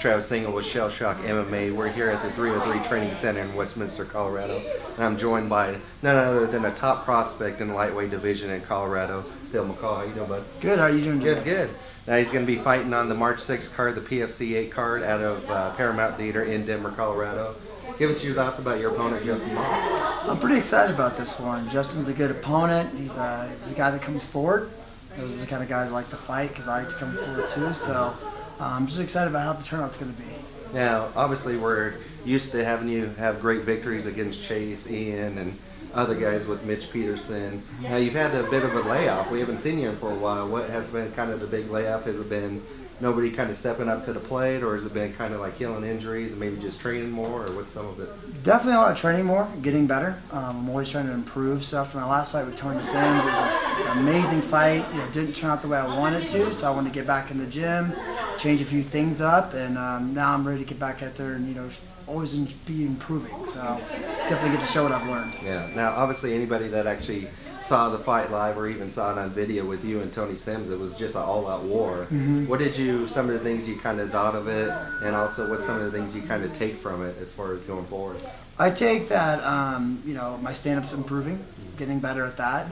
Travis Single with Shell Shock MMA. We're here at the 303 Training Center in Westminster, Colorado. And I'm joined by none other than a top prospect in the lightweight division in Colorado, Steele McCall. How you doing, bud? Good. How are you doing today? Good. Now he's going to be fighting on the March 6th card, the PFC 8 card out of Paramount Theater in Denver, Colorado. Give us your thoughts about your opponent, Justin Moss. I'm pretty excited about this one. Justin's a good opponent. He's a guy that comes forward. Those are the kind of guys I like to fight because I like to come forward too. So I'm just excited about how the turnout's going to be. Now, obviously, we're used to having you have great victories against Chase, Ian, and other guys with Mitch Peterson. Now, you've had a bit of a layoff. We haven't seen you for a while. What has been kind of the big layoff? Has it been nobody kind of stepping up to the plate, or has it been kind of like healing injuries and maybe just training more, or what's some of it? Definitely a lot of training more, getting better. I'm always trying to improve. So after my last fight with Tony Sims, it was an amazing fight. Didn't turn out the way I wanted to, so I wanted to get back in the gym, change a few things up, and now I'm ready to get back out there and always be improving. So definitely get to show what I've learned. Yeah. Now, obviously, anybody that actually saw the fight live or even saw it on video with you and Tony Sims, it was just an all-out war. Mm-hmm. What did some of the things you kind of thought of it, and also what's some of the things you kind of take from it as far as going forward? I take that, my stand-up's improving, getting better at that.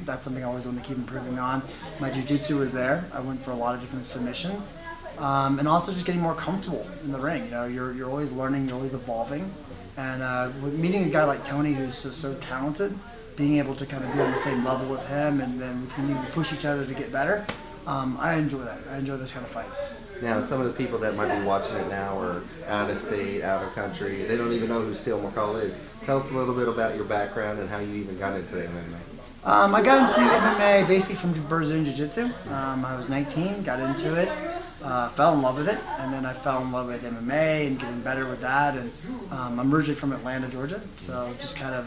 That's something I always want to keep improving on. My jiu-jitsu was there. I went for a lot of different submissions. And also just getting more comfortable in the ring. You're always learning, you're always evolving. And with meeting a guy like Tony who's so talented, being able to kind of be on the same level with him, and then we can even push each other to get better. I enjoy that. I enjoy those kind of fights. Now, some of the people that might be watching it now are out of state, out of country. They don't even know who Steele McCall is. Tell us a little bit about your background and how you even got into MMA. I got into MMA basically from Brazilian Jiu-Jitsu. I was 19, got into it. Fell in love with it, and then I fell in love with MMA and getting better with that. And I'm originally from Atlanta, Georgia, so just kind of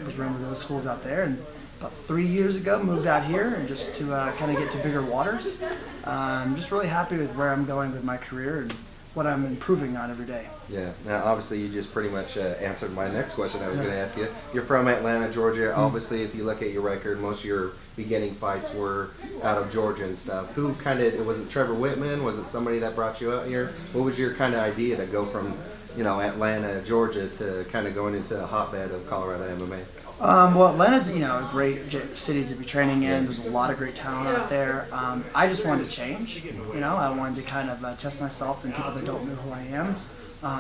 was running with those schools out there. And about 3 years ago, moved out here, and just to kind of get to bigger waters. I'm just really happy with where I'm going with my career and what I'm improving on every day. Yeah. Now, obviously, you just pretty much answered my next question I was going to ask you. You're from Atlanta, Georgia. Obviously, if you look at your record, most of your beginning fights were out of Georgia and stuff. Who kind of, was it Trevor Whitman? Was it somebody that brought you out here? What was your kind of idea to go from, Atlanta, Georgia to kind of going into a hotbed of Colorado MMA? Well, Atlanta's, a great city to be training in. There's a lot of great talent out there. I just wanted to change. I wanted to kind of test myself and people that don't know who I am.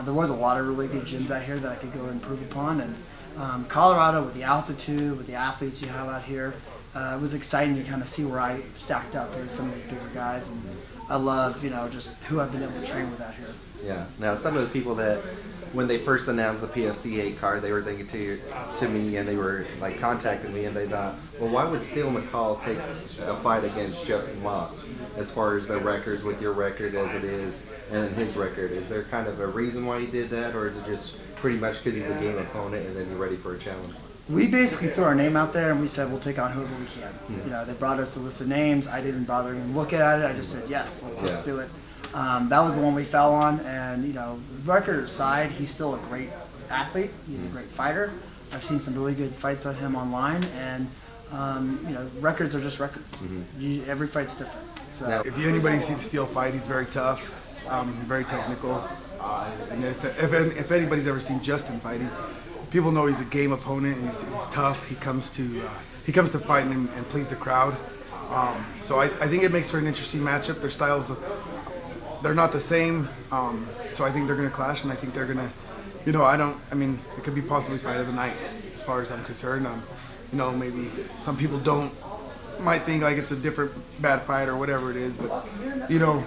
There was a lot of really good gyms out here that I could go and improve upon. And Colorado, with the altitude, with the athletes you have out here, it was exciting to kind of see where I stacked up with some of these bigger guys. And I love, just who I've been able to train with out here. Yeah. Now, some of the people that, when they first announced the PFC 8 card, they were thinking to me, and they were like contacting me, and they thought, well, why would Steele McCall take a fight against Justin Moss as far as their records, with your record as it is and his record? Is there kind of a reason why he did that, or is it just pretty much because he's a game opponent and then you're ready for a challenge? We basically threw our name out there and we said we'll take on whoever we can. They brought us a list of names. I didn't bother even looking at it. I just said yes, let's do it. That was the one we fell on, and record aside, he's still a great athlete. He's a great fighter. I've seen some really good fights on him online, and records are just records. Every fight's different. So now, if anybody sees Steele fight, he's very tough, very technical. And if anybody's ever seen Justin fight, people know he's a game opponent. He's tough. He comes to fight and please the crowd. So I think it makes for an interesting matchup. Their styles, they're not the same. So I think they're going to clash, and I think they're going to, it could be possibly fight of the night as far as I'm concerned. Maybe some people might think like it's a different bad fight or whatever it is, but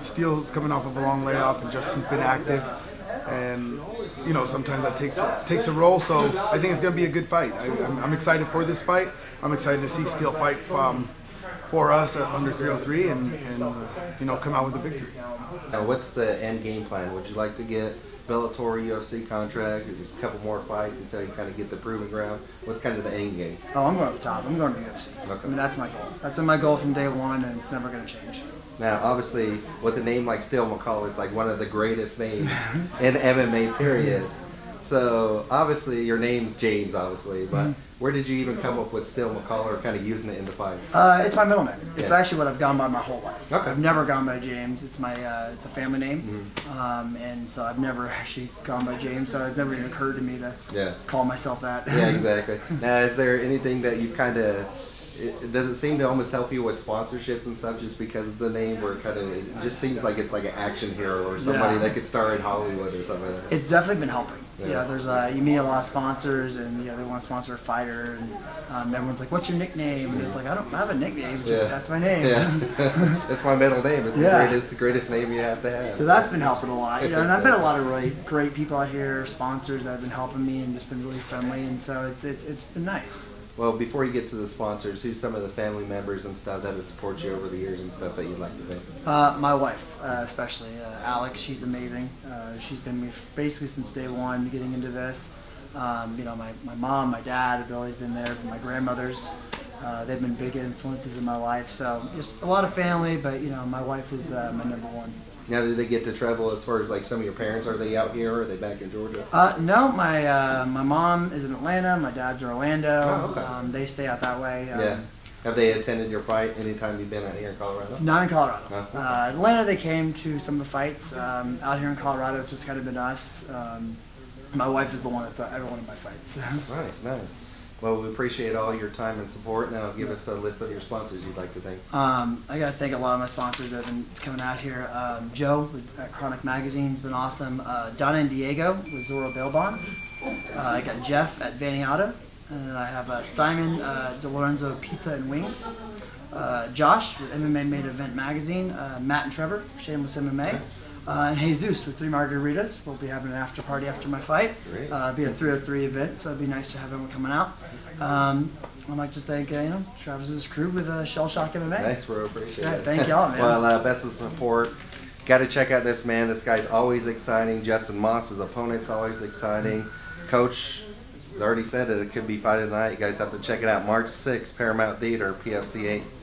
Steele's coming off of a long layoff, and Justin's been active, and sometimes that takes a role. So I think it's going to be a good fight. I'm excited for this fight. I'm excited to see Steele fight for us under 303 and come out with a victory. Now, what's the end game plan? Would you like to get Bellator UFC contract, or just a couple more fights until you kind of get the proving ground? What's kind of the end game? Oh, I'm going to the top. I'm going to UFC. Okay. That's my goal. That's been my goal from day one, and it's never going to change. Now, obviously, with a name like Steele McCall, it's like one of the greatest names in MMA, period. So, obviously, your name's James, obviously, but Where did you even come up with Steele McCall, or kind of using it in the fight? It's my middle name. It's Yeah. actually what I've gone by my whole life. Okay. I've never gone by James. It's my it's a family name, Mm-hmm. and so I've never actually gone by James. So it's never even occurred to me to Yeah. call myself that. Yeah, exactly. Now, is there anything that you kind of, does it seem to almost help you with sponsorships and stuff just because of the name, where it just seems like it's like an action hero or somebody Yeah. that could star in Hollywood or something like that? It's definitely been helping. Yeah. You know, there's you meet a lot of sponsors, and they want to sponsor a fighter, and everyone's like, "What's your nickname?" And it's like, I don't have a nickname. It's just Yeah. that's my name. Yeah. That's my middle name. It's Yeah. the greatest name you have to have. So that's been helping a lot. And I've met a lot of really great people out here, sponsors that have been helping me and just been really friendly, and so it's been nice. Well, before you get to the sponsors, who's some of the family members and stuff that have supported you over the years and stuff that you'd like to thank? My wife, especially Alex, she's amazing. She's been with me basically since day one, getting into this. My mom, my dad have always been there. My grandmothers, they've been big influences in my life. So just a lot of family, but my wife is my number one. Now, do they get to travel as far as like some of your parents? Are they out here or are they back in Georgia? No, my mom is in Atlanta. My dad's in Orlando. Oh, okay. They stay out that way. Yeah. Have they attended your fight anytime you've been out here in Colorado? Not in Colorado. Oh, okay. Atlanta, they came to some of the fights. Out here in Colorado, it's just kind of been us. My wife is the one that's at every one of my fights. Nice. Well, we appreciate all your time and support. Now, give us a list of your sponsors you'd like to thank. I got to thank a lot of my sponsors that have been coming out here. Joe at Chronic Magazine's been awesome. Donna and Diego with Zorro Bail Bonds. I got Jeff at Vanny Auto. And I have Simon DeLorenzo Pizza and Wings. Josh with MMA Main Event Magazine. Matt and Trevor, Shameless MMA. And Jesus with 3 Margaritas. We'll be having an after party after my fight. Great. It'll be a 303 event, so it'd be nice to have everyone coming out. I'd like to thank Travis's crew with Shell Shock MMA. Thanks, bro. Appreciate Yeah, it. thank y'all, man. Well, best of support. Got to check out this man. This guy's always exciting. Justin Moss, his opponent's always exciting. Coach has already said it. It could be fight of the night. You guys have to check it out. March 6th, Paramount Theater, PFC 8.